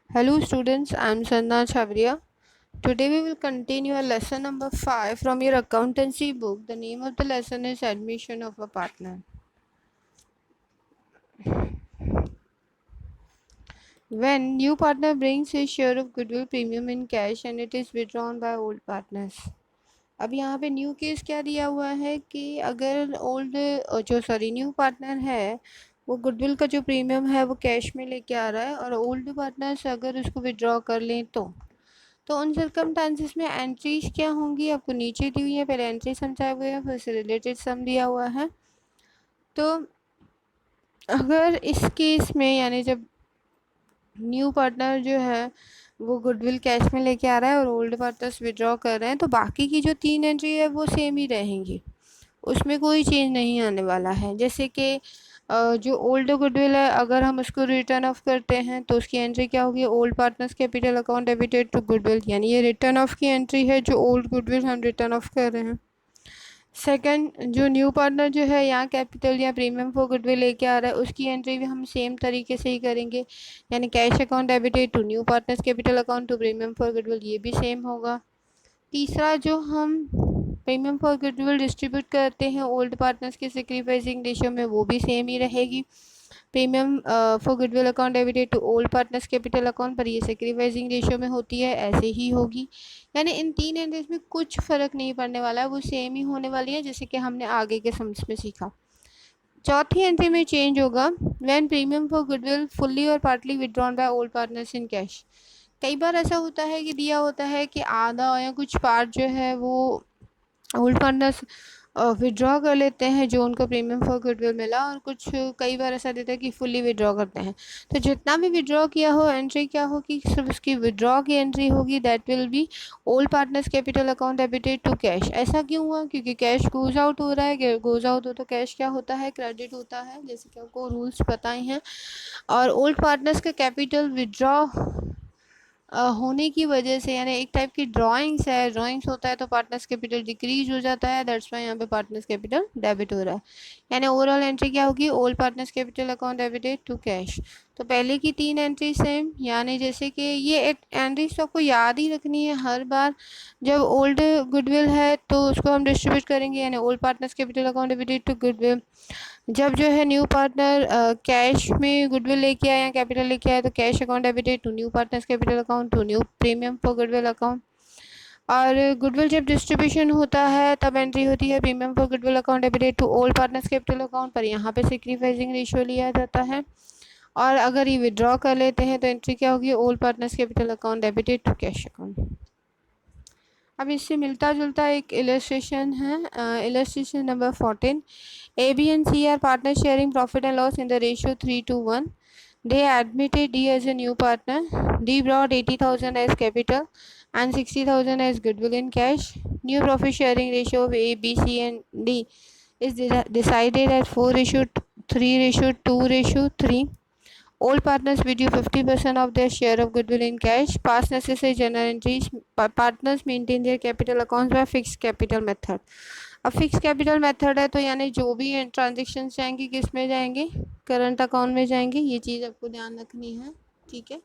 Hello students, I am Sanna Chavria. Today we will continue our lesson number 5 from your accountancy book. The name of the lesson is Admission of a Partner. When new partner brings his share of goodwill premium in cash and it is withdrawn by old partners. अब यहाँ पे new case क्या दिया हुआ है कि अगर old जो सॉरी न्यू पार्टनर है वो गुडविल का जो प्रीमियम है वो कैश में लेके आ रहा है और ओल्ड पार्टनर्स अगर उसको विड्रॉ कर लें तो उन सर्कमस्टांसिस में एंट्रीज क्या होंगी आपको नीचे दी हुई है। पहले एंट्री समझाए हुए हैं, फिर से रिलेटेड सम दिया हुआ है। तो अगर इस केस में यानी जब न्यू पार्टनर जो है वो गुडविल कैश में लेके आ रहा है और ओल्ड पार्टनर्स विड्रॉ कर रहे हैं तो बाकी की जो 3 एंट्री है वो सेम ही रहेंगी, उसमें कोई चेंज नहीं आने वाला है। जैसे कि जो ओल्ड गुडविल है अगर हम उसको रिटर्न ऑफ करते हैं तो उसकी एंट्री क्या होगी, old partners capital account debited to goodwill, यानी ये रिटर्न ऑफ की एंट्री है जो ओल्ड गुडविल हम रिटर्न ऑफ कर रहे हैं। सेकंड, जो न्यू पार्टनर जो है यहाँ कैपिटल या प्रीमियम फॉर गुडविल लेके आ रहा है उसकी एंट्री भी हम सेम तरीके से ही करेंगे, यानी cash account debited to new partners capital account to premium for goodwill, ये भी सेम होगा। तीसरा, जो हम प्रीमियम फॉर गुडविल डिस्ट्रीब्यूट करते हैं ओल्ड पार्टनर्स के सेक्रीफाइसिंग रेशियो में वो भी सेम ही रहेगी। Premium for goodwill account debited to old partners capital account पर ये सेक्रीफाइसिंग रेशियो में होती है, ऐसे ही होगी। यानी इन 3 एंट्रीज में कुछ फ़र्क नहीं पड़ने वाला है, वो सेम ही होने वाली है जैसे कि हमने आगे के सम्स में सीखा। चौथी एंट्री में चेंज होगा when premium for goodwill fully और partly withdrawn by old partners in cash. कई बार ऐसा होता है कि दिया होता है कि आधा या कुछ पार्ट जो है वो ओल्ड पार्टनर्स विड्रॉ कर लेते हैं जो उनको प्रीमियम फॉर गुडविल मिला, और कुछ कई बार ऐसा देता है कि फुल्ली विड्रॉ करते हैं। तो जितना भी विड्रॉ किया हो एंट्री क्या होगी, सिर्फ उसकी विड्रॉ की एंट्री होगी, that will be old partners capital account debited to cash. ऐसा क्यों हुआ, क्योंकि कैश गोज आउट हो रहा है, गोज आउट हो तो कैश क्या होता है, क्रेडिट होता है, जैसे कि आपको रूल्स पता ही हैं। और ओल्ड पार्टनर्स का कैपिटल विड्रॉ होने की वजह से, यानी एक टाइप की ड्राइंग्स है, ड्राइंग्स होता है तो पार्टनर्स कैपिटल डिक्रीज हो जाता है, दैट्स वाई यहाँ पे पार्टनर्स कैपिटल डेबिट हो रहा है। यानी ओवरऑल एंट्री क्या होगी, old partners capital account debited to cash. तो पहले की 3 एंट्री सेम, यानी जैसे कि ये एक एंट्रीज तो आपको याद ही रखनी है हर बार। जब ओल्ड गुडविल है तो उसको हम डिस्ट्रीब्यूट करेंगे, यानी old partners capital account debited to goodwill. जब जो है न्यू पार्टनर कैश में गुडविल लेके आया या कैपिटल लेके आया तो cash account debited to new partners capital account to new premium for goodwill account. और गुडविल जब डिस्ट्रीब्यूशन होता है तब एंट्री होती है premium for goodwill account debited to old partners capital account, पर यहाँ पे सेक्रीफाइसिंग रेशियो लिया जाता है। और अगर ये विड्रॉ कर लेते हैं तो एंट्री क्या होगी, old partners capital account debited to cash account. अब इससे मिलता जुलता एक इलस्ट्रेशन है, illustration number 14। A, B and C are partners sharing profit and loss in the ratio 3:1. They admitted D as a new partner. D brought 80,000 as capital and 60,000 as goodwill in cash. New profit sharing ratio of A, B, C and D is decided at 4:3:2:3. All partners withdrew 50% of their share of goodwill in cash. Past necessary journal entries. Partners maintain their capital accounts by fixed capital method. अब fix capital method है तो यानी जो भी transaction जाएंगी किस में जाएंगे, करंट अकाउंट में जाएंगे, ये चीज़ आपको ध्यान रखनी है, ठीक है।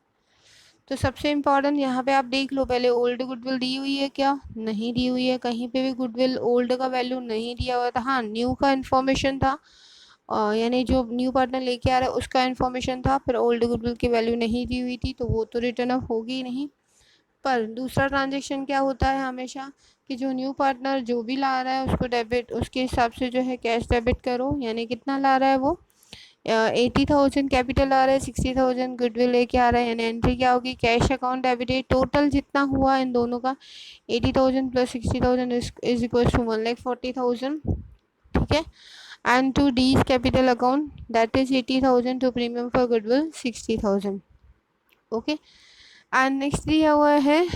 तो सबसे इम्पॉर्टेंट यहाँ पे आप देख लो, पहले ओल्ड गुडविल दी हुई है क्या, नहीं दी हुई है, कहीं पे भी गुडविल ओल्ड का वैल्यू नहीं दिया हुआ था। हाँ, न्यू का इन्फॉर्मेशन था, यानी जो न्यू पार्टनर लेके आ रहा है उसका इन्फॉर्मेशन था, पर ओल्ड गुडविल की वैल्यू नहीं दी हुई थी तो वो तो रिटर्न ऑफ होगी ही नहीं। पर दूसरा ट्रांजेक्शन क्या होता है हमेशा कि जो न्यू पार्टनर जो भी ला रहा है उसको डेबिट, उसके हिसाब से जो है कैश डेबिट करो, यानी कितना ला रहा है वो 80,000 कैपिटल आ रहा है, 60,000 गुडविल लेके आ रहा है, यानी एंट्री क्या होगी, कैश अकाउंट डेबिटेड, टोटल जितना हुआ इन दोनों का 80,000 प्लस 60,000 इज इक्वल टू 1,40,000, ठीक है। And to D capital account that is 80,000 to premium for goodwill 60,000, okay. And next दिया हुआ है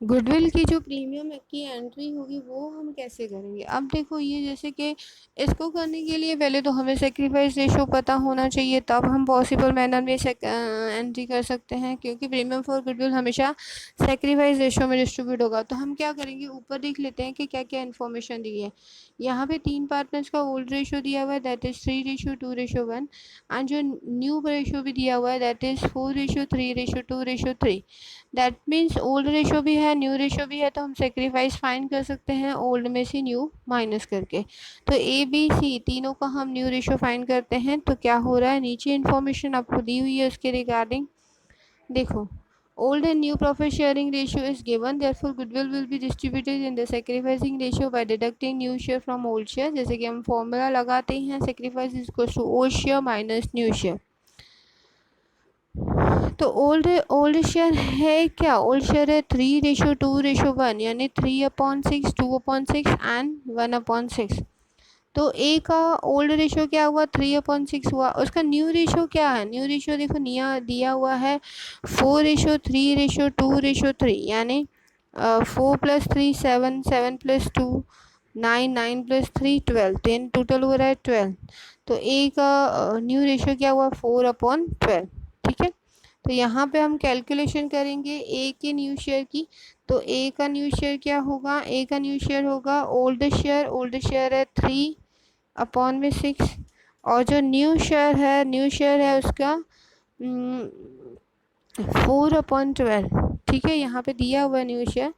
गुडविल की जो प्रीमियम की एंट्री होगी वो हम कैसे करेंगे? अब देखो ये जैसे कि इसको करने के लिए पहले तो हमें सेक्रीफाइस रेशो पता होना चाहिए, तब हम पॉसिबल मैनर में एंट्री कर सकते हैं, क्योंकि प्रीमियम फॉर गुडविल हमेशा सेक्रीफाइस रेशो में डिस्ट्रीब्यूट होगा। तो हम क्या करेंगे, ऊपर देख लेते हैं कि क्या क्या इन्फॉर्मेशन दी है। यहाँ पे 3 पार्टनर्स का ओल्ड रेशो दिया हुआ है, दैट इज़ 3:2:1, एंड जो न्यू रेशो भी दिया हुआ है that is 4:3:2:3। That means old ratio भी है, न्यू रेशो भी है, तो हम सेक्रीफाइस फाइंड कर सकते हैं ओल्ड में से न्यू माइनस करके। तो ए बी सी तीनों का हम न्यू रेशो फाइंड करते हैं। तो क्या हो रहा है, नीचे इन्फॉर्मेशन आपको दी हुई है उसके रिगार्डिंग। देखो, old and new profit sharing ratio is given, therefore goodwill will be distributed in the sacrificing ratio by deducting new share from old share। जैसे कि हम फॉर्मूला लगाते हैं, sacrifice is equals to old share minus new share। तो old share है क्या, old share है 3:2:1, यानी 3/6, 2/6 एंड 1/6। तो ए का ओल्ड रेशो क्या हुआ, 3/6 हुआ। उसका न्यू रेशो क्या है, न्यू रेशो देखो दिया हुआ है 4:3:2:3, यानी 4+3 7, 7+2 9, 9+3 12, 10 टोटल हो रहा है 12। तो ए का न्यू रेशो क्या हुआ, 4/12। ठीक है, तो यहाँ पे हम कैलकुलेशन करेंगे ए के न्यू शेयर की। तो ए का न्यू शेयर क्या होगा, ए का न्यू शेयर होगा ओल्ड शेयर है 3/6, और जो न्यू शेयर है उसका 4/12। ठीक है, यहाँ पे दिया हुआ न्यू शेयर,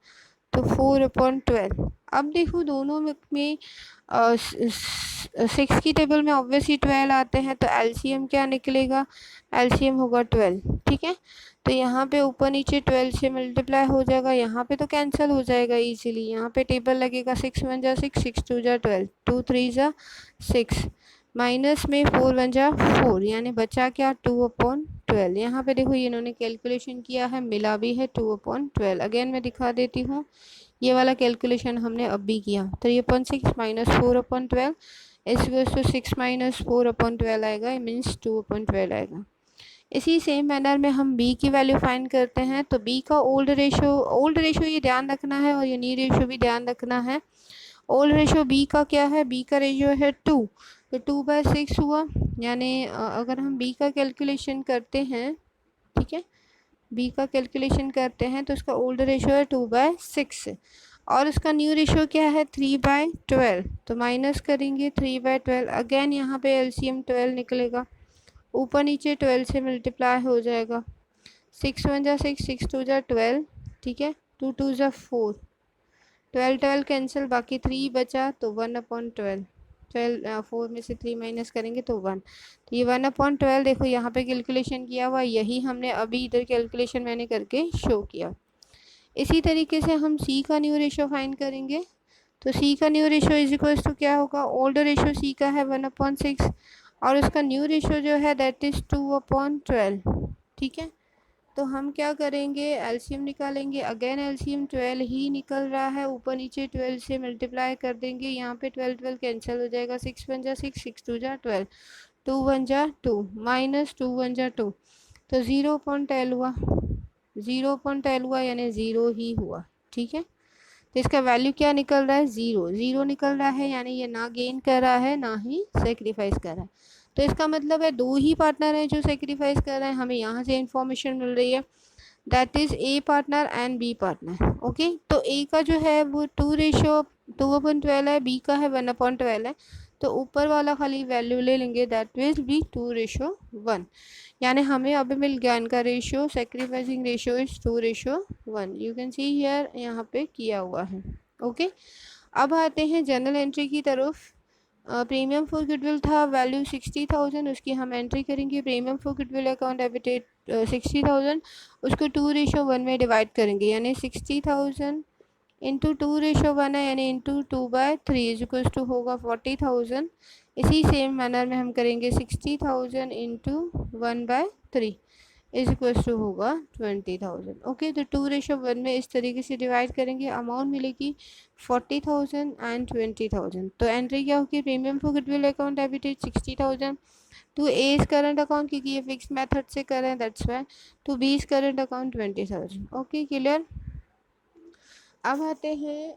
तो 4/12। अब देखो दोनों में 6 की टेबल में ऑब्वियसली 12 आते हैं, तो एलसीएम क्या निकलेगा, एलसीएम होगा 12। ठीक है, तो यहाँ पे ऊपर नीचे 12 से मल्टीप्लाई हो जाएगा, यहाँ पे तो कैंसिल हो जाएगा इजीली। यहाँ पे टेबल लगेगा 6 1 जा 6, 6 2 जा 12, 2 3 जा 6, माइनस में 4 1 जा 4, यानी बचा क्या 2/12। यहाँ पे देखो ये इन्होंने कैलकुलेशन किया है, मिला भी है 2/12। अगेन मैं दिखा देती हूँ, ये वाला कैलकुलेशन हमने अब भी किया। 3/6 माइनस 4/12 इस 6 माइनस 4/12 आएगा, मीन्स 2/12 आएगा। इसी सेम मैनर में हम b की वैल्यू फाइंड करते हैं। तो b का ओल्ड रेशो ये ध्यान रखना है, और ये न्यू रेशो भी ध्यान रखना है। ओल्ड रेशो b का क्या है, b का रेशो है 2, तो 2/6 हुआ, यानी अगर हम b का कैलकुलेशन करते हैं, ठीक है, b का कैलकुलेशन करते हैं तो उसका ओल्ड रेशो है 2/6, और उसका न्यू रेशो क्या है 3/12। तो माइनस करेंगे 3/12, अगेन यहाँ पे एलसीएम 12 निकलेगा, ऊपर नीचे 12 से मल्टीप्लाई हो जाएगा, 6 1 जा 6, 6 2 जा 12। ठीक है, 2 2 जा 4, 12 12 कैंसिल, बाकी 3 बचा, तो 1/12। 4 में से 3 माइनस करेंगे तो 1, तो ये 1/12। देखो यहाँ पे कैलकुलेशन किया हुआ, यही हमने अभी इधर कैलकुलेशन मैंने करके शो किया। इसी तरीके से हम सी का न्यू रेशो फाइंड करेंगे। तो सी का new ratio is equals to क्या होगा, ओल्ड रेशो सी का है 1/6, और उसका न्यू रेशो जो है दैट इज़ 2/12। ठीक है, तो हम क्या करेंगे, एलसीएम निकालेंगे। अगेन एलसीएम 12 ही निकल रहा है, ऊपर नीचे 12 से मल्टीप्लाई कर देंगे, यहाँ पे 12 12 कैंसिल हो जाएगा, 6 1 जा 6, 6 2 जा 12, 2 1 जा 2, माइनस 2 1 जा 2, तो 0/12 हुआ, 0/12 हुआ, यानी ज़ीरो ही हुआ। ठीक है, तो इसका वैल्यू क्या निकल रहा है, ज़ीरो, ज़ीरो निकल रहा है, यानी ये ना गेन कर रहा है ना ही सेक्रीफाइस कर रहा है। तो इसका मतलब है दो ही पार्टनर हैं जो सेक्रीफाइस कर रहे हैं, हमें यहाँ से इंफॉर्मेशन मिल रही है, that is A partner and B partner. Okay, तो ए का जो है वो 2:12 है, बी का है 1/12 है, तो ऊपर वाला खाली वैल्यू ले लेंगे, दैट विल बी 2:1, यानी हमें अभी मिल गया इनका ratio, sacrificing ratio is 2:1। You can see here, यहाँ पे किया हुआ है। ओके, अब आते हैं जनरल एंट्री की तरफ। प्रीमियम फॉर गुडविल था, वैल्यू 60,000, उसकी हम एंट्री करेंगे। Premium for goodwill account debited 60,000, उसको 2:1 में डिवाइड करेंगे, यानी 60,000 इंटू 2:1 है, यानी इंटू 2/3 इज इक्वल्स टू होगा 40,000। इसी सेम मैनर में हम करेंगे 60,000 इंटू 1/3 इज इक्वल्स टू होगा 20,000। ओके, तो 2:1 में इस तरीके से डिवाइड करेंगे, अमाउंट मिलेगी 40,000 एंड 20,000। तो एंट्री क्या होगी, premium for goodwill account debited 60,000 to A is current account, क्योंकि ये फिक्स मेथड से कर रहे हैं that's why, to B is current account 20,000। Okay, clear. अब आते हैं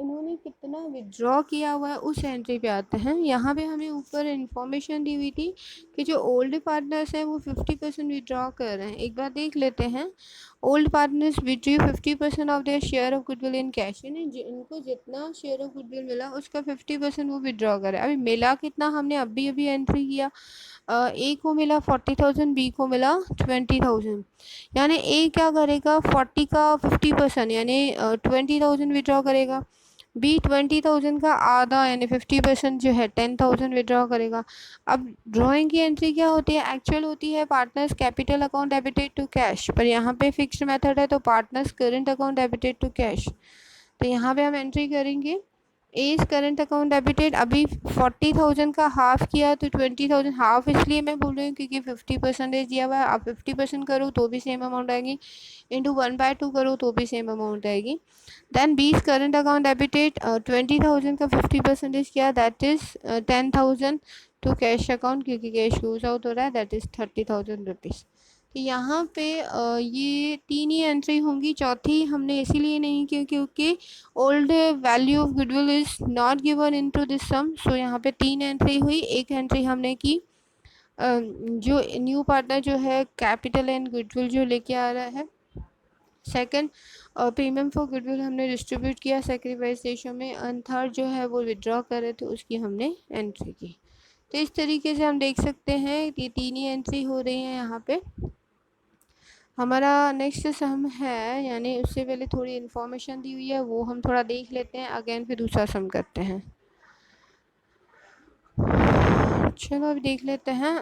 इन्होंने कितना विड्रॉ किया हुआ है उस एंट्री पे आते हैं। यहाँ पे हमें ऊपर इन्फॉर्मेशन दी हुई थी कि जो ओल्ड पार्टनर्स हैं वो 50% विड्रॉ कर रहे हैं। एक बार देख लेते हैं। Old partners withdrew 50% of their share of goodwill in cash, यानी इनको जितना शेयर ऑफ गुडविल मिला उसका 50% वो विड्रॉ करे। अभी मिला कितना, हमने अभी अभी एंट्री किया। ए को मिला 40,000, बी को मिला 20,000, यानी ए क्या करेगा 40 का 50% यानी 20,000 विड्रॉ करेगा। बी 20,000 का आधा यानी 50% जो है 10,000 विड्रॉ करेगा। अब ड्राइंग की एंट्री क्या होती है, एक्चुअल होती है partners capital account debited to cash, पर यहाँ पे फिक्स्ड मेथड है तो partners current account debited to cash. तो यहाँ पे हम एंट्री करेंगे एज करंट अकाउंट डेबिटेड। अभी 40,000 का हाफ किया तो 20,000, हाफ इसलिए मैं बोल रही हूँ क्योंकि 50% दिया हुआ है। आप 50% करो तो भी सेम अमाउंट आएगी, इंटू 1/2 करो तो भी सेम अमाउंट आएगी। देन 20 करंट अकाउंट डेबिटेड, 20,000 का 50% किया, that is 10,000 to cash account, क्योंकि कैश लूज आउट हो रहा है, दैट इज़ 30,000 रुपीज़। तो यहाँ पे ये 3 ही एंट्री होंगी, चौथी हमने इसीलिए नहीं की क्योंकि old value of goodwill is not given into this sum. So यहाँ पे 3 एंट्री हुई। एक एंट्री हमने की जो न्यू पार्टनर जो है कैपिटल एंड गुडविल जो लेके आ रहा है। सेकंड, प्रीमियम फॉर गुडविल हमने डिस्ट्रीब्यूट किया सेक्रीफाइस रेशो में। एंड थर्ड जो है वो विड्रॉ कर रहे थे उसकी हमने एंट्री की। तो इस तरीके से हम देख सकते हैं कि 3 ही एंट्री हो रही है यहाँ पे। हमारा नेक्स्ट सम है, यानी उससे पहले थोड़ी इन्फॉर्मेशन दी हुई है वो हम थोड़ा देख लेते हैं, अगेन फिर दूसरा सम करते हैं। चलो अभी देख लेते हैं।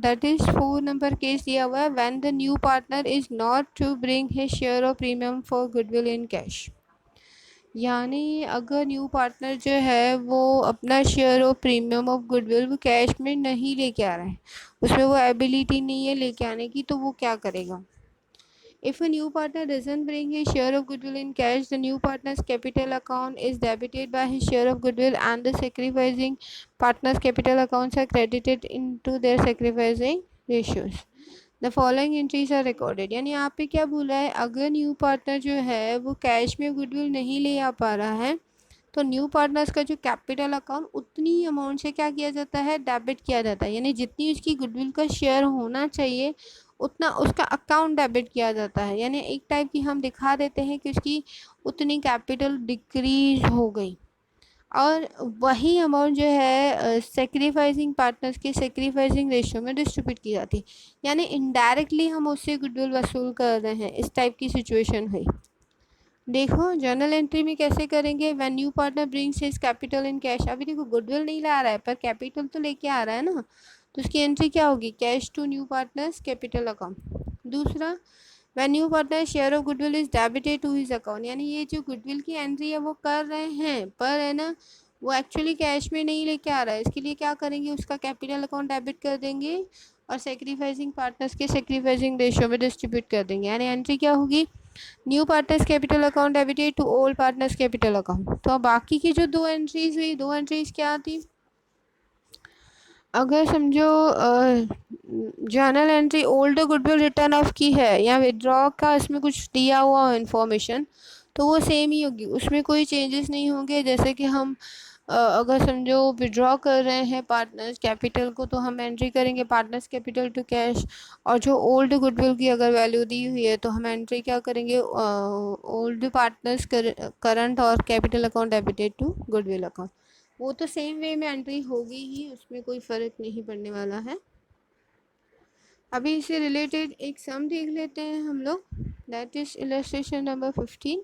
दैट इज़ 4 नंबर केस दिया हुआ है, when the new partner is not to bring his share of premium for goodwill in cash. यानी अगर न्यू पार्टनर जो है वो अपना share of premium of goodwill वो कैश में नहीं लेके आ रहा है, उसमें वो एबिलिटी नहीं है लेके आने की, तो वो क्या करेगा। If a new partner doesn't bring his share of goodwill in cash, the new partner's capital account is debited by his share of goodwill and the sacrificing partner's capital accounts are credited into their sacrificing ratios. The following entries are recorded. यानी यहाँ पे क्या बोला है, अगर new partner जो है वो कैश में गुडविल नहीं ले आ पा रहा है तो न्यू पार्टनर्स का जो कैपिटल अकाउंट उतनी अमाउंट से क्या किया जाता है, डेबिट किया जाता है। यानी जितनी उसकी गुडविल का शेयर होना चाहिए उतना उसका अकाउंट डेबिट किया जाता है। यानी एक टाइप की हम दिखा देते हैं कि उसकी उतनी कैपिटल डिक्रीज हो गई, और वही अमाउंट जो है सेक्रीफाइसिंग पार्टनर्स के सेक्रीफाइसिंग रेशियो में डिस्ट्रीब्यूट की जाती है। यानी इनडायरेक्टली हम उससे गुडविल वसूल कर रहे हैं, इस टाइप की सिचुएशन है। देखो जर्नल एंट्री में कैसे करेंगे, when new partner brings his capital in cash. अभी देखो गुडविल नहीं ला रहा है पर कैपिटल तो लेके आ रहा है ना, तो उसकी एंट्री क्या होगी, cash to new partners capital account. दूसरा, when new partner share of goodwill is debited to his account, यानी ये जो गुडविल की एंट्री है वो कर रहे हैं पर है ना वो एक्चुअली कैश में नहीं लेके आ रहा है, इसके लिए क्या करेंगे, उसका कैपिटल अकाउंट डेबिट कर देंगे और सेक्रीफाइसिंग पार्टनर्स के सेक्रीफाइसिंग रेशियो में डिस्ट्रीब्यूट कर देंगे। यानी एंट्री क्या होगी, new partners capital account debited to old partners capital account. तो अब बाकी की जो 2 एंट्रीज हुई, 2 एंट्रीज क्या थी, अगर समझो journal entry old goodwill return off की है या विड्रॉ का इसमें कुछ दिया हुआ इन्फॉर्मेशन तो वो सेम ही होगी, उसमें कोई चेंजेस नहीं होंगे। जैसे कि हम अगर समझो विड्रॉ कर रहे हैं पार्टनर्स कैपिटल को तो हम एंट्री करेंगे पार्टनर्स कैपिटल टू कैश, और जो ओल्ड गुडविल की अगर वैल्यू दी हुई है तो हम एंट्री क्या करेंगे, ओल्ड पार्टनर्स करंट और capital account debited to goodwill account. वो तो सेम वे में एंट्री होगी ही, उसमें कोई फ़र्क नहीं पड़ने वाला है। अभी इससे रिलेटेड एक सम देख लेते हैं हम लोग, that is illustration number 15।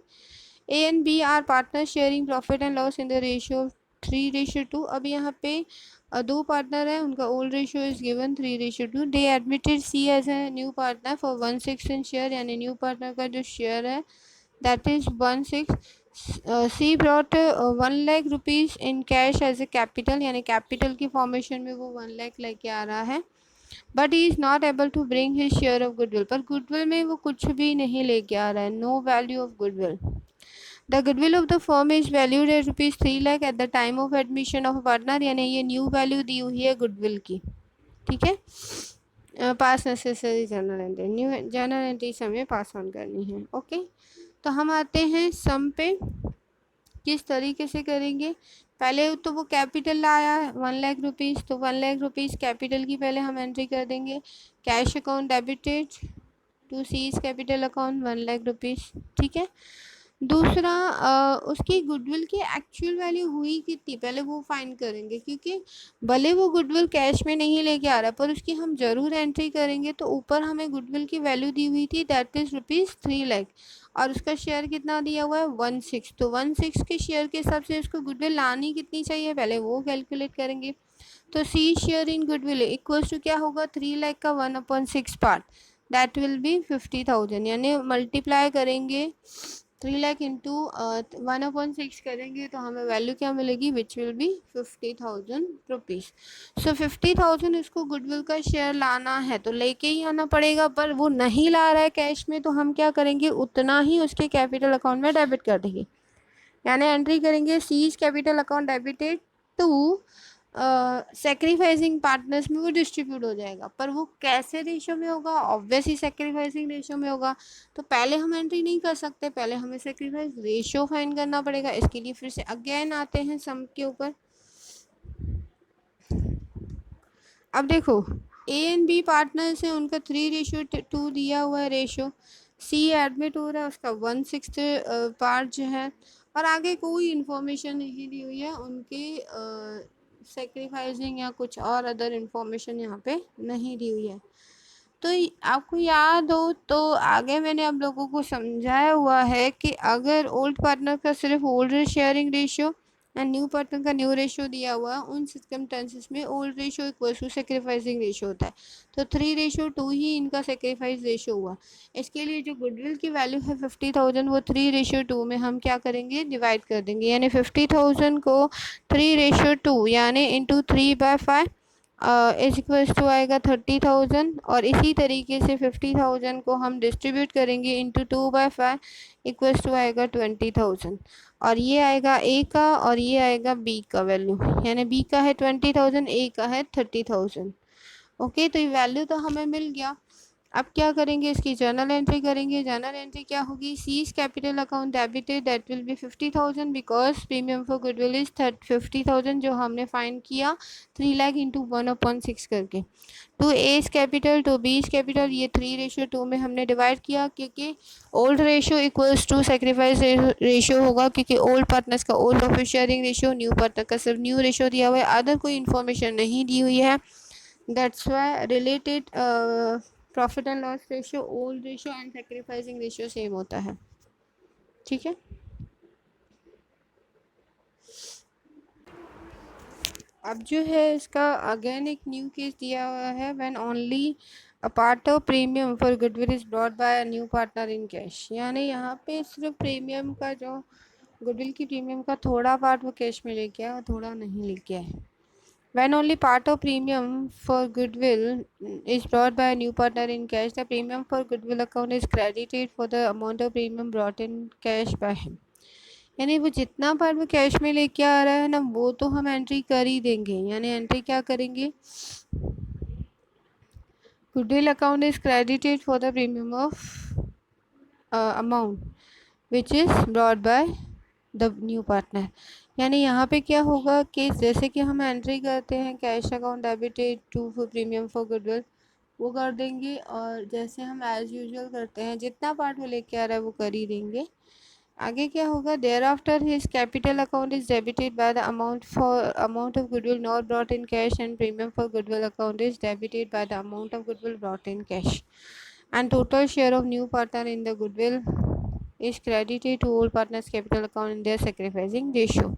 A and B are partner sharing profit and loss in the ratio 3:2। अब यहाँ पे 2 पार्टनर है, उनका old ratio is given 3:2। They admitted C as a new partner for 1/6 in share, यानी new partner का जो share है that is 1/6। C brought 1 lakh rupees in cash as a capital, यानी कैपिटल की फॉर्मेशन में वो 1 लाख लेके आ रहा है, but he is not able to bring his share of goodwill, पर गुडविल में वो कुछ भी नहीं लेके आ रहा है, no value of goodwill. The goodwill of the firm is valued at ₹3 lakh at the time of admission of partner, यानी ये न्यू वैल्यू दी हुई है गुडविल की, ठीक है। पास necessary journal entry, new journal entry हमें पास ऑन करनी है, ओके। तो हम आते हैं सम पे, किस तरीके से करेंगे। पहले तो वो कैपिटल लाया 1 लाख रुपीज़, तो 1 लाख रुपीज़ कैपिटल की पहले हम एंट्री कर देंगे। Cash account debited to C's capital account 1 lakh rupees, ठीक है। दूसरा उसकी गुडविल की एक्चुअल वैल्यू हुई कितनी, पहले वो फाइंड करेंगे, क्योंकि भले वो गुडविल कैश में नहीं लेके आ रहा पर उसकी हम ज़रूर एंट्री करेंगे। तो ऊपर हमें गुडविल की वैल्यू दी हुई थी, दैट इज़ ₹3 लाख, और उसका शेयर कितना दिया हुआ है 1/6। तो 1/6 के शेयर के हिसाब से उसको गुडविल लानी कितनी चाहिए, पहले वो कैलकुलेट करेंगे। तो C share in goodwill equals to क्या होगा, 3 लाख का 1/6 पार्ट, दैट विल बी 50,000। यानी मल्टीप्लाई करेंगे 3 लाख इंटू 1/6 करेंगे तो हमें वैल्यू क्या मिलेगी, विच विल बी 50,000 रुपीज़। सो 50,000 इसको गुडविल का शेयर लाना है तो लेके ही आना पड़ेगा, पर वो नहीं ला रहा है कैश में, तो हम क्या करेंगे, उतना ही उसके कैपिटल अकाउंट में डेबिट कर देंगे। यानी एंट्री करेंगे C's capital account debited to sacrificing partners में वो डिस्ट्रीब्यूट हो जाएगा। पर वो कैसे रेशो में होगा, ऑब्वियसली सेक्रीफाइसिंग रेशो में होगा। तो पहले हम एंट्री नहीं कर सकते, पहले हमें सेक्रीफाइस रेशो फाइंड करना पड़ेगा। इसके लिए फिर से अगेन आते हैं सम के ऊपर। अब देखो ए एंड बी पार्टनर्स हैं, उनका 3:2 दिया हुआ है रेशो। सी एडमिट हो रहा है, उसका 1/6 पार्ट जो है, और आगे कोई इन्फॉर्मेशन नहीं दी हुई है उनके सेक्रीफाइसिंग या कुछ और अदर इन्फॉर्मेशन यहाँ पे नहीं दी हुई है। तो आपको याद हो तो आगे मैंने आप लोगों को समझाया हुआ है कि अगर ओल्ड पार्टनर का सिर्फ old sharing ratio and new partner का न्यू रेशियो दिया हुआ है, उन सर्कमस्टेंसेस में old ratio equal to sacrificing ratio होता है। तो 3:2 ही इनका सेक्रीफाइस रेशियो हुआ। इसके लिए जो गुडविल की वैल्यू है 50,000, वो 3:2 में हम क्या करेंगे, डिवाइड कर देंगे। यानी 50,000 को 3:2 यानी इंटू 3/5 इज इक्वल्स टू आएगा 30,000, और इसी तरीके से 50,000 को हम डिस्ट्रीब्यूट करेंगे इंटू 2/5 इक्वल्स टू आएगा 20,000, और ये आएगा ए का और ये आएगा बी का वैल्यू। यानी बी का है 20,000, ए का है 30,000। ओके, तो ये वैल्यू तो हमें मिल गया। अब क्या करेंगे, इसकी जर्नल एंट्री करेंगे। जर्नल एंट्री क्या होगी, C's capital account debited, that will B 50,000 because premium for goodwill is 50,000 जो हमने फाइंड किया 3 लाख इंटू 1/6 करके। To A's capital to B's capital, ये 3:2 में हमने डिवाइड किया, क्योंकि old ratio equals to sacrifice ratio होगा, क्योंकि ओल्ड पार्टनर्स का old office sharing ratio, new partner का सिर्फ न्यू रेशियो दिया हुआ है, अदर कोई इन्फॉर्मेशन नहीं दी हुई है। That's why related profit and loss ratio, old ratio and sacrificing ratio same होता है, ठीक है। अब जो है इसका अगेन एक न्यू केस दिया हुआ है, when only a part of premium for goodwill is brought by a new partner in cash. यानी यहाँ पे सिर्फ प्रीमियम का जो गुडविल की प्रीमियम का थोड़ा पार्ट वो कैश में लेके आया और थोड़ा नहीं लेके आए। When only part of premium for goodwill is brought by a new partner in cash, the premium for goodwill account is credited for the amount of premium brought in cash by him. यानी वो जितना part वो cash में लेके आ रहा है ना, वो तो हम एंट्री कर ही देंगे। यानी एंट्री क्या करेंगे, goodwill account is credited for the premium of amount which is brought by the new partner. यानी यहाँ पे क्या होगा कि जैसे कि हम एंट्री करते हैं cash account debited to for premium for goodwill, वो कर देंगे, और जैसे हम एज यूजुअल करते हैं जितना पार्ट वो लेके आ रहा है वो कर ही देंगे। आगे क्या होगा, thereafter his capital account is debited by the amount of goodwill not brought in cash and premium for goodwill account is debited by the amount of goodwill brought in cash and total share of new partner in the goodwill is credited to old partner's capital account in their sacrificing ratio.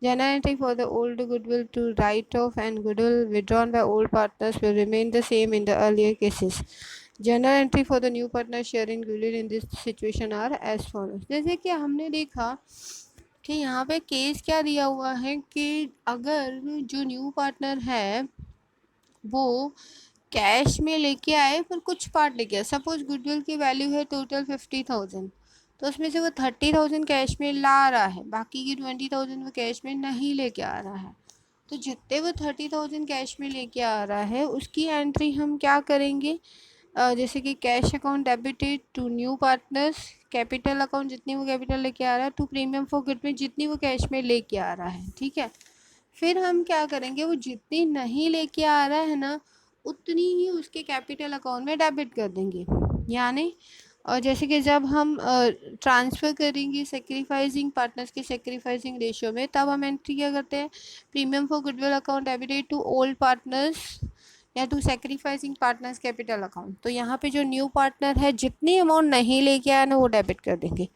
Journal entry for the old goodwill to write off and goodwill withdrawn by old partners will remain the same in the earlier cases. Journal entry for the new partner share in goodwill in this situation are as follows. जैसे कि हमने देखा कि यहाँ पे case क्या दिया हुआ है कि अगर जो न्यू पार्टनर है वो कैश में लेके आए पर कुछ पार्ट लेके आए। सपोज गुडविल की वैल्यू है टोटल 50,000, तो उसमें से वो 30,000 कैश में ला रहा है, बाकी की 20,000 वो कैश में नहीं लेके आ रहा है। तो जितने वो 30,000 कैश में लेके आ रहा है उसकी एंट्री हम क्या करेंगे, जैसे कि cash account debited to new partners capital account जितनी वो कैपिटल लेके आ रहा है टू प्रीमियम फॉर गुडविल जितनी वो कैश में लेके आ रहा है, ठीक है। फिर हम क्या करेंगे, वो जितनी नहीं लेके आ रहा है ना उतनी ही उसके कैपिटल अकाउंट में डेबिट कर देंगे। यानी और जैसे कि जब हम ट्रांसफ़र करेंगे सेक्रीफाइसिंग पार्टनर्स के सेक्रीफाइसिंग रेशियो में, तब हम एंट्री क्या करते हैं, premium for goodwill account debited to old partners या to sacrificing partners capital account. तो यहाँ पे जो न्यू पार्टनर है जितनी अमाउंट नहीं लेके आया ना वो डेबिट कर देंगे।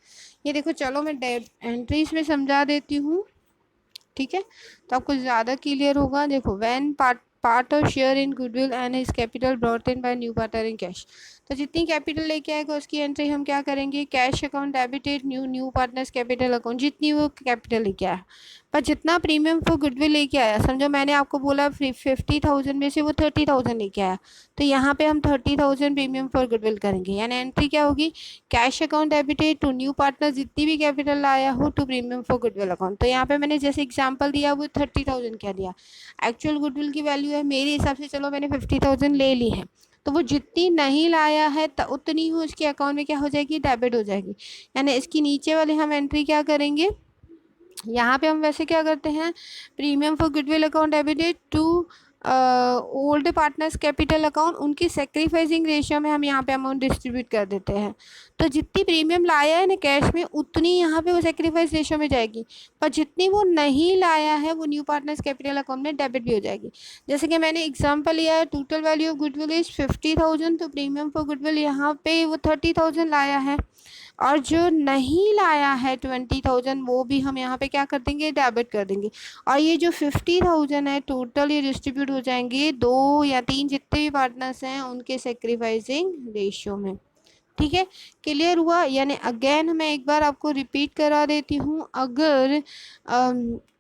ये देखो, चलो मैं एंट्रीज में समझा देती हूँ, ठीक है, तो आपको ज़्यादा क्लियर होगा। देखो, when part of share in goodwill and his capital brought in by new partner in cash. तो जितनी कैपिटल लेके आएगा उसकी एंट्री हम क्या करेंगे, cash account debited new partners capital account, जितनी वो कैपिटल लेके आया। पर जितना प्रीमियम फॉर गुडविल लेके आया, समझो मैंने आपको बोला 50,000 में से वो 30,000 लेके आया, तो यहाँ पे हम 30,000 प्रीमियम फॉर गुडविल करेंगे। यानी एंट्री क्या होगी, cash account debited to new partner जितनी भी कैपिटल लाया हो to premium for goodwill account. तो यहाँ पे मैंने जैसे एग्जांपल दिया वो 30,000 क्या दिया, एक्चुअल गुडविल की वैल्यू है मेरे हिसाब से, चलो मैंने 50,000 ले ली है, तो वो जितनी नहीं लाया है उतनी ही उसके अकाउंट में क्या हो जाएगी, डेबिट हो जाएगी। यानी इसकी नीचे वाले हम एंट्री क्या करेंगे, यहाँ पे हम वैसे क्या करते हैं, premium for goodwill account debited to old partners capital account, उनकी सेक्रीफाइसिंग रेशियो में हम यहाँ पे अमाउंट डिस्ट्रीब्यूट कर देते हैं। तो जितनी प्रीमियम लाया है ना कैश में उतनी यहाँ पे वो सेक्रीफाइस रेशियो में जाएगी, पर जितनी वो नहीं लाया है वो न्यू पार्टनर्स कैपिटल अकाउंट में डेबिट भी हो जाएगी। जैसे कि मैंने एग्जाम्पल लिया है, total value of goodwill is 50,000, तो प्रीमियम फॉर गुडविल यहाँ पे वो 30,000 लाया है, और जो नहीं लाया है 20,000 वो भी हम यहाँ पे क्या कर देंगे, डेबिट कर देंगे। और ये जो 50,000 है टोटल ये डिस्ट्रीब्यूट हो जाएंगे 2 या 3 जितने भी पार्टनर्स हैं उनके सेक्रीफाइसिंग रेशियो में, ठीक है। क्लियर हुआ। यानी अगेन मैं एक बार आपको रिपीट करा देती हूँ, अगर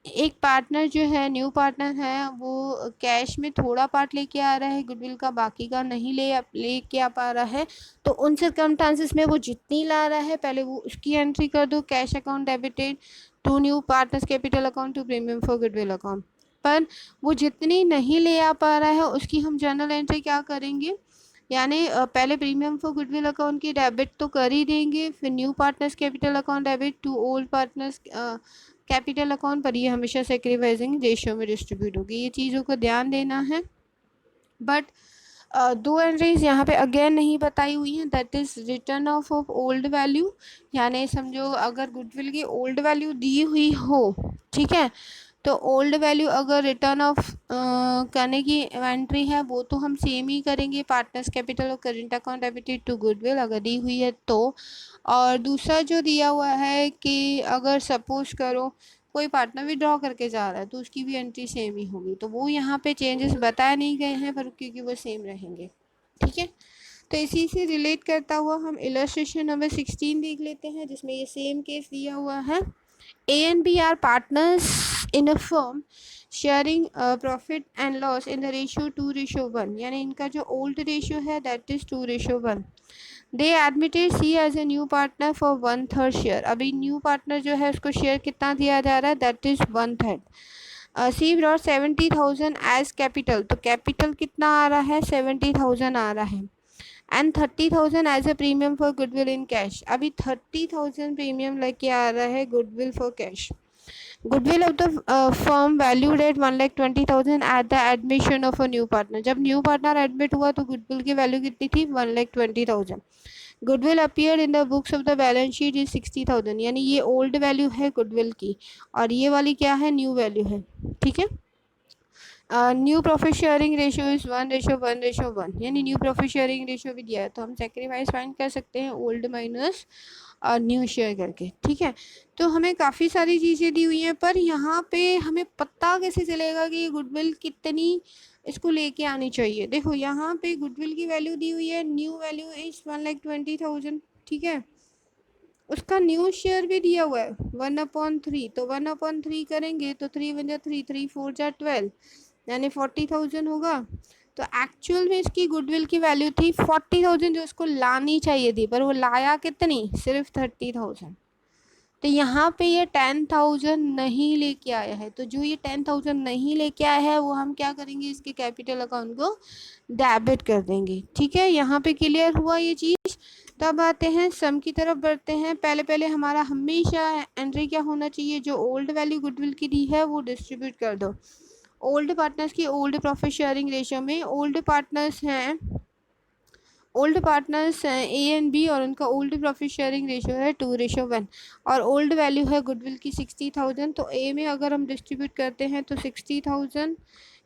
एक पार्टनर जो है न्यू पार्टनर है वो कैश में थोड़ा पार्ट लेके आ रहा है गुडविल का, बाकी का नहीं लेके आ पा रहा है, तो उन सर्कमस्टांसेस में वो जितनी ला रहा है पहले वो उसकी एंट्री कर दो, cash account debited to new partners capital account to premium for goodwill account. पर वो जितनी नहीं ले आ पा रहा है उसकी हम जर्नल एंट्री क्या करेंगे, यानी पहले प्रीमियम फॉर गुडविल अकाउंट की डेबिट तो कर ही देंगे, फिर new partners capital account debit to old partners capital account, पर ये हमेशा सेक्रीफाइसिंग रेशियो में डिस्ट्रीब्यूट होगी। ये चीज़ों को ध्यान देना है। बट दो एंट्रीज यहाँ पे अगेन नहीं बताई हुई हैं, that is return of old value. यानी समझो अगर गुडविल की ओल्ड वैल्यू दी हुई हो, ठीक है, तो ओल्ड वैल्यू अगर रिटर्न ऑफ करने की एंट्री है वो तो हम सेम ही करेंगे, पार्टनर्स कैपिटल और current account debited to goodwill अगर दी हुई है तो। और दूसरा जो दिया हुआ है कि अगर सपोज करो कोई पार्टनर विड्रॉ करके जा रहा है तो उसकी भी एंट्री सेम ही होगी, तो वो यहाँ पे चेंजेस बताए नहीं गए हैं पर क्योंकि वो सेम रहेंगे, ठीक है। तो इसी से रिलेट करता हुआ हम इलस्ट्रेशन नंबर 16 देख लेते हैं, जिसमें ये सेम केस दिया हुआ है। A and B are partners in a firm sharing profit and loss in the ratio 2:1, यानी इनका जो ओल्ड रेशियो है that is 2:1। They admitted C as a new partner for 1/3 share. अभी न्यू पार्टनर जो है उसको शेयर कितना दिया जा रहा है, that is 1/3। C brought 70,000 as capital, तो कैपिटल कितना आ रहा है, 70,000 आ रहा है, and 30,000 as a premium for goodwill in cash. अभी 30,000 प्रीमियम लेके आ रहा है goodwill for cash. Goodwill of the firm valued at 1,20,000 at the admission of a new partner. जब न्यू पार्टनर एडमिट हुआ तो गुडविल की वैल्यू कितनी थी, 1,20,000। Goodwill appear in the books of the balance sheet is 60,000, यानी ये old value है goodwill की और ये वाली क्या है, न्यू वैल्यू है, ठीक है। New profit sharing ratio is 1:1:1, यानी न्यू प्रॉफिट शेयरिंग रेशियो भी दिया है तो हम सेक्रीफाइस फाइंड कर सकते हैं ओल्ड माइनस न्यू शेयर करके, ठीक है। तो हमें काफ़ी सारी चीज़ें दी हुई हैं, पर यहाँ पे हमें पता कैसे चलेगा कि ये गुडविल कितनी इसको लेके आनी चाहिए। देखो यहाँ पे गुडविल की वैल्यू दी हुई है, न्यू वैल्यू इज 1,20,000, ठीक है। उसका न्यू शेयर भी दिया हुआ है 1/3, तो 1/3 करेंगे तो 3 × 3 3 4 जा 12, यानी 40,000 होगा। तो एक्चुअल में इसकी गुडविल की वैल्यू थी 40,000 जो उसको लानी चाहिए थी, पर वो लाया कितनी, सिर्फ 30,000। तो यहाँ पे ये 10,000 नहीं लेके आया है, तो जो ये 10,000 नहीं लेके आया है वो हम क्या करेंगे, इसके कैपिटल अकाउंट को डेबिट कर देंगे, ठीक है। यहाँ पे क्लियर हुआ ये चीज़। तो अब आते हैं सम की तरफ बढ़ते हैं। पहले पहले हमारा हमेशा एंट्री क्या होना चाहिए, जो ओल्ड वैल्यू गुडविल की दी है वो डिस्ट्रीब्यूट कर दो। ओल्ड पार्टनर्स की ओल्ड प्रॉफिट शेयरिंग रेशियो में ओल्ड पार्टनर्स हैं ए एंड बी, और उनका ओल्ड प्रॉफिट शेयरिंग रेशियो है 2:1, और ओल्ड वैल्यू है गुडविल की 60,000। तो ए में अगर हम डिस्ट्रीब्यूट करते हैं तो 60,000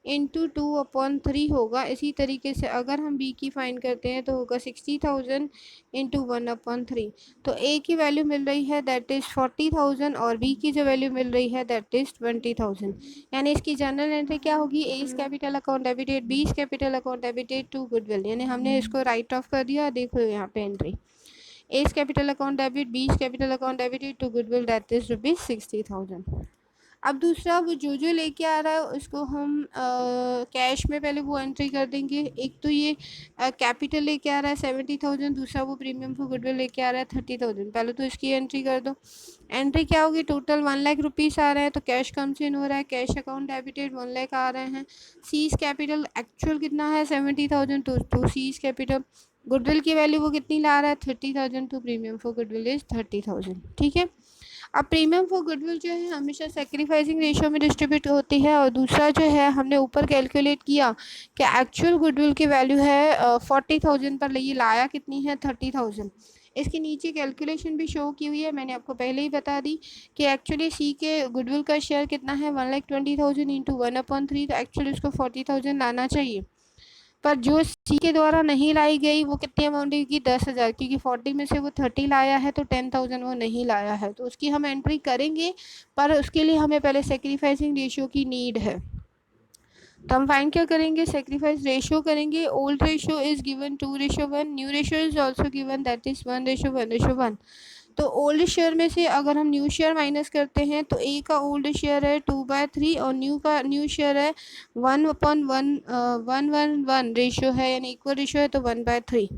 इंटू 2/3 होगा। इसी तरीके से अगर हम बी की फाइंड करते हैं तो होगा 60,000 इंटू 1/3। तो ए की वैल्यू मिल रही है दैट इज़ 40,000, और बी की जो वैल्यू मिल रही है दैट इज़ 20,000। यानी इसकी जनरल एंट्री क्या होगी, A is capital account debited, B is capital account debited to goodwill. यानी हमने इसको राइट ऑफ कर दिया। देखो यहाँ पे entry, A is capital account debit, B is capital account debited to goodwill that is ₹60,000। अब दूसरा वो जो लेके आ रहा है उसको हम कैश में पहले वो एंट्री कर देंगे। एक तो ये कैपिटल लेके आ रहा है 70,000, दूसरा वो प्रीमियम फॉर गुडविल लेके आ रहा है 30,000। पहले तो इसकी एंट्री कर दो। एंट्री क्या होगी, टोटल 1,00,000 रुपीज़ आ रहे हैं तो कैश कम्स इन हो रहा है, कैश अकाउंट डेबिटेड 1,00,000 आ रहे हैं। सीज कैपिटल एक्चुअल कितना है 70,000, तो सीज कैपिटल गुडविल की वैल्यू वो कितनी ला रहा है 30,000, तो प्रीमियम फॉर गुडविल इज 30,000। ठीक है। अब प्रीमियम फॉर गुडविल जो है हमेशा सेक्रीफाइसिंग रेशियो में डिस्ट्रीब्यूट होती है, और दूसरा जो है हमने ऊपर कैलकुलेट किया कि एक्चुअल गुडविल की वैल्यू है 40,000 पर ये लाया कितनी है 30,000। इसके नीचे कैलकुलेशन भी शो की हुई है, मैंने आपको पहले ही बता दी कि एक्चुअली सी के गुडविल का शेयर कितना है 1,20,000 इंटू 1/3, तो एक्चुअली उसको 40,000 लाना चाहिए। पर जो सी के द्वारा नहीं लाई गई वो कितनी अमाउंट की 10,000, क्योंकि 40 में से वो 30 लाया है तो 10,000 वो नहीं लाया है, तो उसकी हम एंट्री करेंगे, पर उसके लिए हमें पहले सेक्रीफाइसिंग रेशियो की नीड है। तो हम फाइंड क्या करेंगे, सेक्रीफाइस रेशियो करेंगे। Old ratio is given 2:1, new ratio is also given that is 1:1:1। तो ओल्ड शेयर में से अगर हम न्यू शेयर माइनस करते हैं तो ए का ओल्ड शेयर है 2/3 और न्यू शेयर है 1/1 रेशियो है, यानी इक्वल रेशियो है तो 1/3।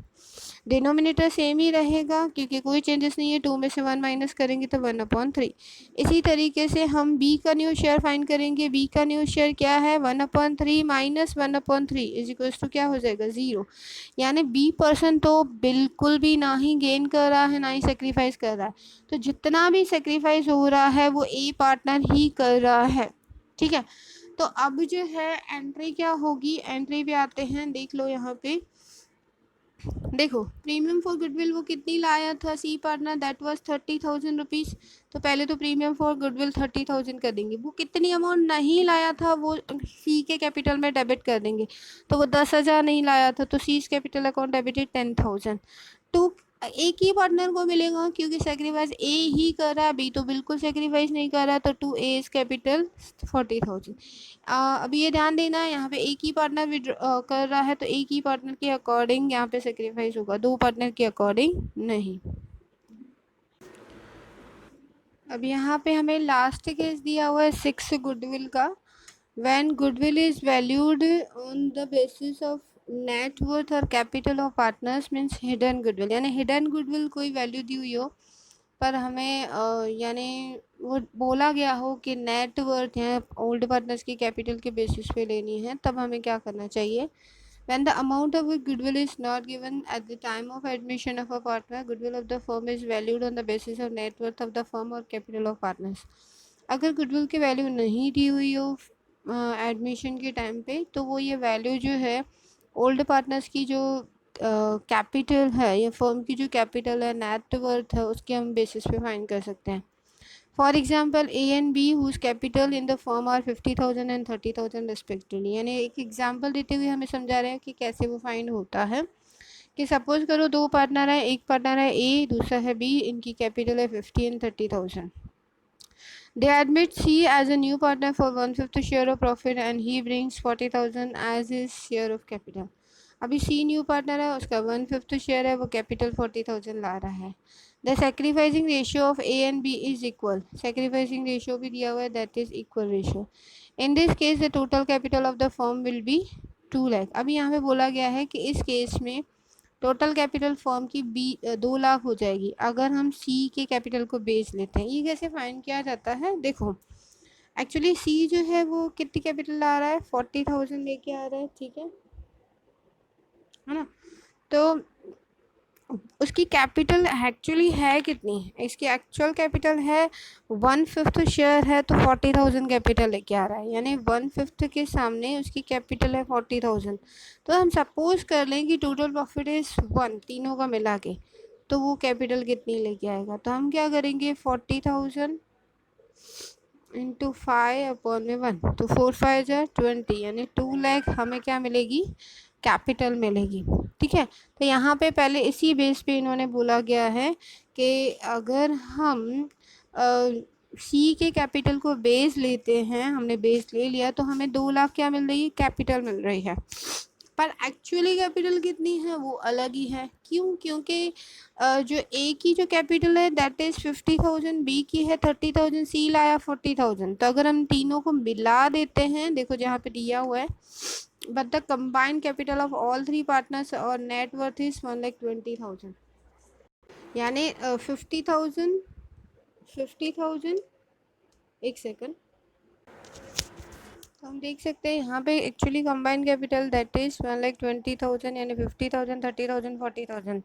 डिनोमिनेटर सेम ही रहेगा क्योंकि कोई चेंजेस नहीं है, 2 में से 1 माइनस करेंगे तो 1/3। इसी तरीके से हम बी का न्यू शेयर फाइंड करेंगे। बी का न्यू शेयर क्या है 1/3 माइनस 1/3 इज इक्वल टू क्या हो जाएगा 0। यानी बी पर्सन तो बिल्कुल भी ना ही गेन कर रहा है ना ही सेक्रीफाइस कर रहा है, तो जितना भी सेक्रीफाइस हो रहा है वो ए पार्टनर ही कर रहा है। ठीक है। तो अब जो है एंट्री क्या होगी, एंट्री पे आते हैं। देख लो यहाँ पे, देखो प्रीमियम फॉर गुडविल वो कितनी लाया था C partner, that was 30,000 rupees. तो पहले तो प्रीमियम फॉर गुडविल 30,000 कर देंगे। वो कितनी अमाउंट नहीं लाया था वो सी के कैपिटल में डेबिट कर देंगे। तो वो 10,000 नहीं लाया था तो सी कैपिटल अकाउंट डेबिटेड 10,000। टू एक ही पार्टनर को मिलेगा क्योंकि सेक्रीफाइस ए ही कर रहा है, बी तो बिल्कुल सेक्रीफाइस नहीं कर रहा, तो 2A इज कैपिटल 40,000। अभी ये ध्यान देना है यहाँ पे एक ही पार्टनर कर रहा है तो एक ही पार्टनर के अकॉर्डिंग यहाँ पे सेक्रीफाइस होगा, दो पार्टनर के अकॉर्डिंग नहीं। अब यहाँ पे हमें लास्ट केस दिया हुआ है 6 गुडविल का। When goodwill is valued on the basis of net worth और capital of partners means hidden goodwill, यानी hidden goodwill कोई वैल्यू दी हुई हो पर हमें यानी वो बोला गया हो कि नेट वर्थ है ओल्ड पार्टनर्स की कैपिटल के बेसिस पे लेनी है, तब हमें क्या करना चाहिए। When the amount of goodwill is not given at the time of admission of a partner, goodwill of the firm is valued on the basis of net worth of the firm or capital of partners। अगर goodwill की value नहीं दी हुई हो admission के time पे, तो वो ये वैल्यू जो है ओल्ड पार्टनर्स की जो कैपिटल है या फर्म की जो कैपिटल है नेट वर्थ है उसके हम बेसिस पे फाइंड कर सकते हैं। For example A and B whose capital in the firm are 50,000 and 30,000 respectively. यानी एक एग्जाम्पल देते हुए हमें समझा रहे हैं कि कैसे वो फाइंड होता है। कि सपोज करो दो पार्टनर है, एक पार्टनर है ए दूसरा है बी, इनकी कैपिटल है 50 and 30,000। They admit C as a new partner for 1/5 share of profit and he brings 40,000 as his share of capital। अभी C न्यू पार्टनर है, उसका 1/5 शेयर है, वो कैपिटल 40,000 ला रहा है। The sacrificing ratio of A and B is equal, sacrificing ratio भी दिया हुआ है that is equal ratio. In this case the total capital of the firm will be 2 lakh. अभी यहाँ पे बोला गया है कि इस केस में टोटल कैपिटल फर्म की 2 लाख हो जाएगी अगर हम सी के कैपिटल को बेच लेते हैं। ये कैसे फाइंड किया जाता है, देखो एक्चुअली सी जो है वो कितनी कैपिटल ला रहा है 40,000 लेके आ रहा है, ठीक है ना। तो उसकी कैपिटल एक्चुअली है कितनी है, इसकी एक्चुअल कैपिटल है 1/5 शेयर है, तो 40,000 कैपिटल लेके आ रहा है, यानी 1/5 के सामने उसकी कैपिटल है 40,000। तो हम सपोज कर लें कि टोटल प्रॉफिट इज 1, तीनों का मिला के, तो वो कैपिटल कितनी लेके आएगा। तो हम क्या करेंगे, 40,000 इंटू 5/1, तो 4×5 = 20, यानी 2 लाख हमें क्या मिलेगी, कैपिटल मिलेगी। ठीक है, तो यहाँ पे पहले इसी बेस पे इन्होंने बोला गया है कि अगर हम सी के कैपिटल को बेस लेते हैं, हमने बेस ले लिया, तो हमें 2 लाख क्या मिल रही है, कैपिटल मिल रही है। पर एक्चुअली कैपिटल कितनी है वो अलग ही है। क्यों, क्योंकि जो ए की जो कैपिटल है दैट इज़ 50,000, बी की है 30,000, सी लाया 40,000। तो अगर हम तीनों को मिला देते हैं, देखो जहाँ पे दिया हुआ है, but the combined capital of all 3 partners और नेट वर्थ इज 1,20,000, यानी 50,000 एक सेकंड, तो हम देख सकते हैं यहाँ पे actually combined capital that is 1,20,000, यानी 50,000, 30,000, 40,000।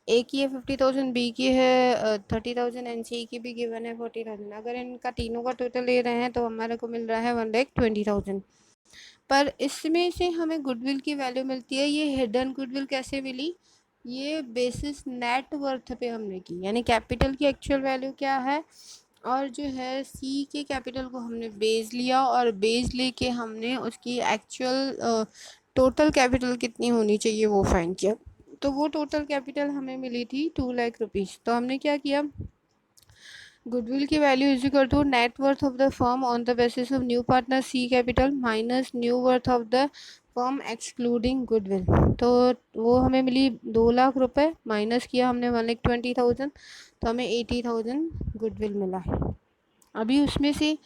ए की है 50,000, बी की है 30,000 एंड सी की भी गिवन है 40,000। अगर इनका तीनों का टोटल ले रहे हैं तो हमारे को मिल रहा है 1,20,000। पर इसमें से हमें गुडविल की वैल्यू मिलती है, ये हिडन गुडविल कैसे मिली, ये बेसिस नेट वर्थ पे हमने की, यानी कैपिटल की एक्चुअल वैल्यू क्या है, और जो है सी के कैपिटल को हमने बेस लिया, और बेस लेके हमने उसकी एक्चुअल टोटल कैपिटल कितनी होनी चाहिए वो फाइंड किया। तो वो टोटल कैपिटल हमें मिली थी 2 लाख रुपीज़। तो हमने क्या किया, गुडविल की value is equal to net worth of the firm on the basis of new partner C capital minus new worth of the firm excluding goodwill. तो वो हमें मिली 2 लाख रुपए, माइनस किया हमने 1,20,000, तो हमें 80,000 गुडविल मिला। अभी उसमें से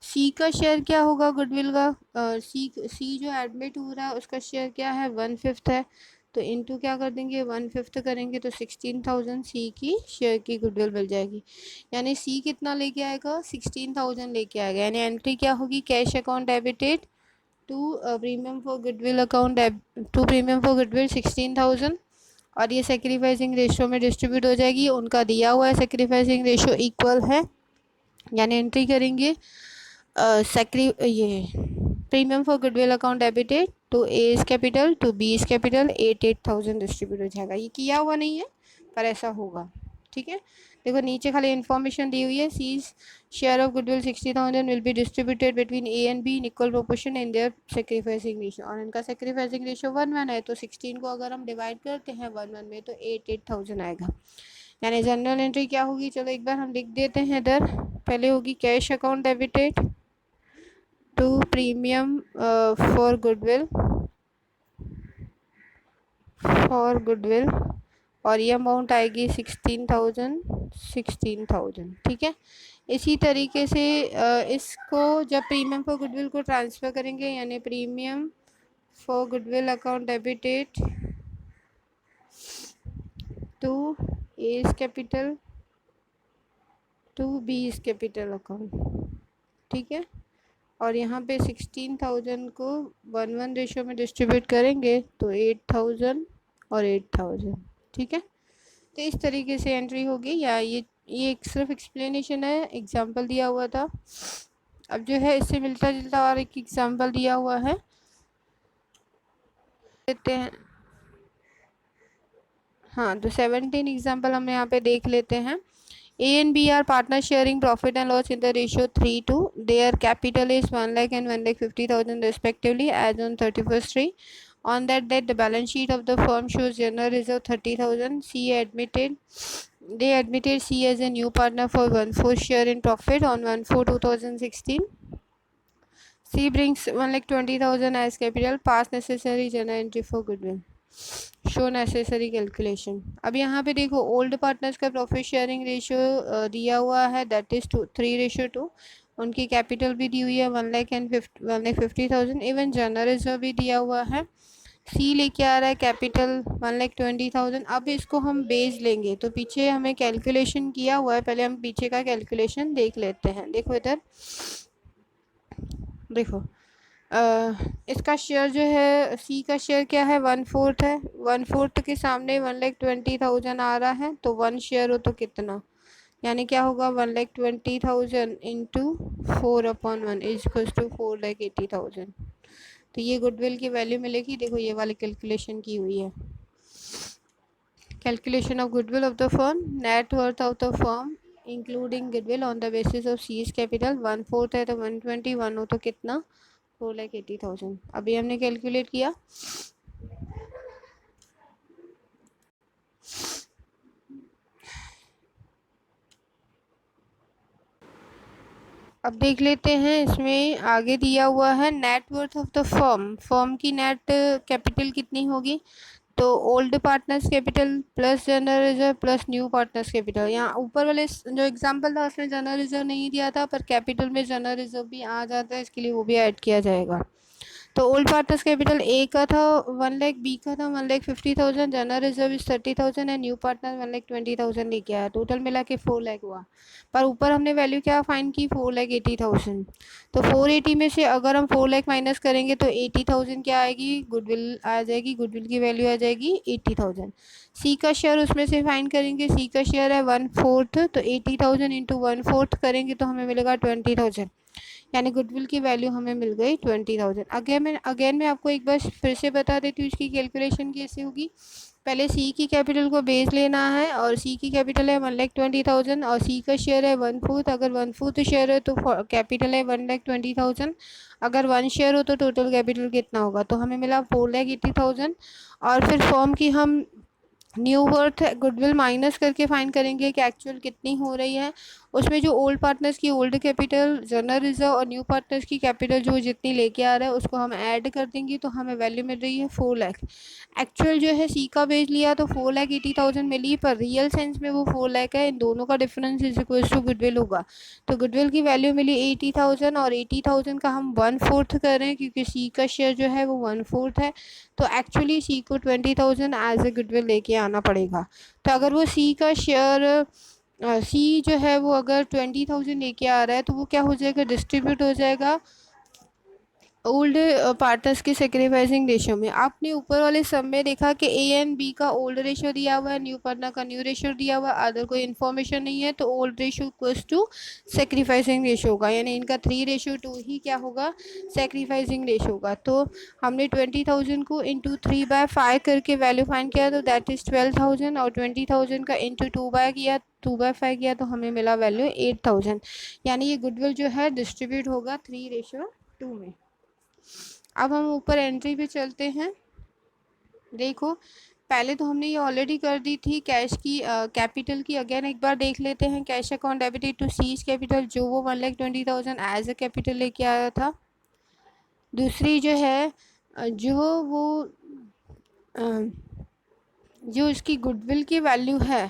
सी का शेयर क्या होगा गुडविल का, सी जो एडमिट हो रहा है उसका शेयर क्या है, 1/5 है, तो इनटू क्या कर देंगे, 1/5 करेंगे तो 16,000 सी की शेयर की गुडविल मिल जाएगी। यानी सी कितना लेके आएगा, 16,000 लेके आएगा, यानी एंट्री क्या होगी, cash account debited to premium for goodwill account, to premium for goodwill 16,000, और ये सेक्रीफाइसिंग रेशियो में डिस्ट्रीब्यूट हो जाएगी। उनका दिया हुआ है सेक्रीफाइसिंग रेशियो इक्वल है, यानी एंट्री करेंगे ये premium for goodwill account debited to A is capital to B is capital, 8,000 distribute हो जाएगा। ये किया हुआ नहीं है पर ऐसा होगा। ठीक है, देखो नीचे खाली इन्फॉर्मेशन दी हुई है, C's share of goodwill 60,000 will be distributed between A and B in equal proportion in their sacrificing ratio, और इनका सेक्रीफाइसिंग रेशियो 1:1 है, तो 16 को अगर हम डिवाइड करते हैं 1:1 में तो 8,000 आएगा। यानी जनरल एंट्री क्या होगी, चलो एक बार हम लिख देते हैं इधर। पहले होगी cash account debited to premium for goodwill, और ये अमाउंट आएगी 16,000। ठीक है, इसी तरीके से इसको जब प्रीमियम फॉर गुडविल को ट्रांसफ़र करेंगे, यानी premium for goodwill account debited to A's capital to B is capital account. ठीक है, और यहाँ पे 16,000 को 1:1 रेशियो में डिस्ट्रीब्यूट करेंगे तो 8,000 और 8,000। ठीक है, तो इस तरीके से एंट्री होगी, या ये एक सिर्फ एक्सप्लेनेशन है, एग्जांपल दिया हुआ था। अब जो है इससे मिलता जुलता और एक एग्जांपल दिया हुआ है, लेते हैं। हाँ, तो 17 एग्जांपल हम यहाँ पे देख लेते हैं। A and B are partners sharing profit and loss in the ratio 3:2. Their capital is 1 lakh and 1,50,000 respectively as on 31st 3. On that date, the balance sheet of the firm shows general reserve 30,000. They admitted C as a new partner for 1/4 share in profit on 1/4/2016. C brings 1,20,000 as capital. Pass necessary journal entry for goodwill. Show necessary calculation. अब यहाँ पे देखो old partners का profit sharing ratio दिया हुआ है that is 3:2। उनकी capital भी दी हुई है 1,50,000। इवन जनरल रिजर्व भी दिया हुआ है। सी लेके आ रहा है कैपिटल 1,20,000। अब इसको हम बेस लेंगे, तो पीछे हमें कैलकुलेशन किया हुआ है, पहले हम पीछे का कैलकुलेशन देख लेते हैं। देखो इधर, देखो इसका शेयर जो है, सी का शेयर क्या है, 1/4 है। 1/4 के सामने 1,20,000 आ रहा है, तो 1 शेयर हो तो कितना, यानी क्या होगा, 1,20,000 इंटू 4/1 इज इक्वल टू 4,80,000। तो ये गुडविल की वैल्यू मिलेगी। देखो ये वाली कैलकुलेशन की हुई है, calculation of goodwill of the firm, net worth of the firm including goodwill on the basis of C's capital। 1/4 है तो 121 हो तो कितना, 4,80,000। अभी हमने कैलकुलेट किया। अब देख लेते हैं, इसमें आगे दिया हुआ है net worth of the firm. Firm की नेट कैपिटल कितनी होगी, तो old partners capital plus general reserve plus new partners capital. यहाँ ऊपर वाले जो एग्जांपल था उसमें जनरल रिजर्व नहीं दिया था, पर कैपिटल में जनरल रिजर्व भी आ जाता है, इसके लिए वो भी ऐड किया जाएगा। तो ओल्ड पार्टनर्स कैपिटल ए का था 1 लाख, बी का था 1,50,000, general reserve is 30,000 and new partner 1,20,000 लेके आया, टोटल मिला के 4 लाख हुआ। पर ऊपर हमने वैल्यू क्या फाइंड की, 4,80,000। तो 480 में से अगर हम 4 लाख माइनस करेंगे तो 80,000 क्या आएगी, गुडविल आ जाएगी, गुडविल की वैल्यू आ जाएगी 80,000। सी का शेयर उसमें से फाइंड करेंगे, सी का शेयर है 1/4, तो 80,000 इंटू 1/4 करेंगे तो हमें मिलेगा 20,000, यानी गुडविल की वैल्यू हमें मिल गई 20,000। अगेन मैं आपको एक बार फिर से बता देती हूँ इसकी कैलकुलेशन कैसे होगी। पहले सी की कैपिटल को बेस लेना है, और सी की कैपिटल है 1,20,000 और सी का शेयर है 1/4। अगर 1/4 शेयर है तो कैपिटल है 1,20,000। अगर 1 शेयर हो तो टोटल कैपिटल कितना होगा, तो हमें मिला 4,80,000। और फिर फॉर्म की हम न्यू वर्थ गुडविल माइनस करके फाइंड करेंगे कि एक्चुअल कितनी हो रही है। उसमें जो ओल्ड पार्टनर्स की ओल्ड कैपिटल, जनरल रिजर्व और न्यू पार्टनर्स की कैपिटल जो जितनी लेके आ रहा है उसको हम ऐड कर देंगे, तो हमें वैल्यू मिल रही है 4 लाख। एक्चुअल जो है सी का बेस लिया तो 4,80,000 मिली, पर रियल सेंस में वो 4 लाख है। इन दोनों का difference is equal to goodwill होगा, तो गुडविल की वैल्यू मिली 80,000, और 80,000 का हम 1/4 कर रहे हैं क्योंकि सी का शेयर जो है वो 1/4 है। तो एक्चुअली सी को 20,000 एज ए गुडविल लेके आना पड़ेगा। तो अगर वो सी का शेयर सी जो है वो अगर 20,000 लेके आ रहा है तो वो क्या हो जाएगा, डिस्ट्रीब्यूट हो जाएगा ओल्ड पार्टनर्स के सेक्रीफाइसिंग रेशियो में। आपने ऊपर वाले सब में देखा कि ए एंड बी का ओल्ड रेशियो दिया हुआ है, न्यू पार्टनर का न्यू रेशियो दिया हुआ है, अदर कोई इन्फॉर्मेशन नहीं है, तो old ratio equals to sacrificing ratio होगा, यानी इनका 3:2 ही क्या होगा, सेक्रीफाइसिंग रेशियो होगा। तो हमने 20,000 को इंटू 3/5 करके वैल्यू फाइंड किया, तो दैट इज़ 12,000, और 20,000 का इंटू 2/5 किया तो हमें मिला वैल्यू 8,000, यानी ये गुडविल जो है डिस्ट्रीब्यूट होगा 3:2 में। अब हम ऊपर एंट्री पे चलते हैं। देखो पहले तो हमने ये ऑलरेडी कर दी थी कैश की कैपिटल की। अगेन एक बार देख लेते हैं, cash account debited to C's capital, जो वो 1,20,000 एज ए कैपिटल लेके आया था। दूसरी जो है जो वो जो इसकी गुडविल की वैल्यू है,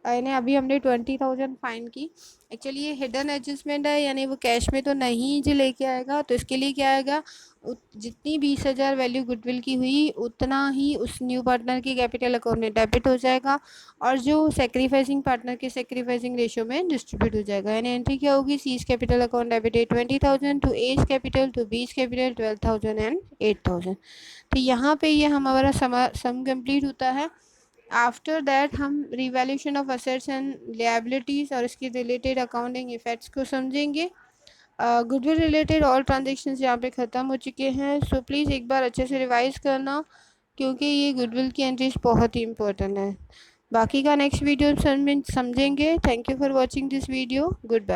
यानी अभी हमने 20,000 फाइन की। एक्चुअली ये हिडन एडजस्टमेंट है, यानी वो कैश में तो नहीं जो लेके आएगा, तो इसके लिए क्या आएगा, जितनी 20,000 वैल्यू गुडविल की हुई उतना ही उस न्यू पार्टनर की कैपिटल अकाउंट में डेबिट हो जाएगा, और जो सेक्रीफाइसिंग पार्टनर के सेक्रीफाइसिंग रेशियो में डिस्ट्रीब्यूट हो जाएगा। यानी एंट्री क्या होगी, C's capital account debited 20,000 to A's capital to B's capital 12,000 and 8,000। तो यहाँ पे ये हमारा सम कंप्लीट होता है। आफ्टर दैट हम revaluation of assets and liabilities और इसके रिलेटेड अकाउंटिंग इफेक्ट्स को समझेंगे। गुडविल रिलेटेड ऑल ट्रांजेक्शन्स यहाँ पे ख़त्म हो चुके हैं, सो प्लीज़ एक बार अच्छे से रिवाइज करना, क्योंकि ये गुडविल की एंट्रीज बहुत ही इंपॉर्टेंट है। बाकी का नेक्स्ट वीडियो समझेंगे। Thank you for watching this video, good bye.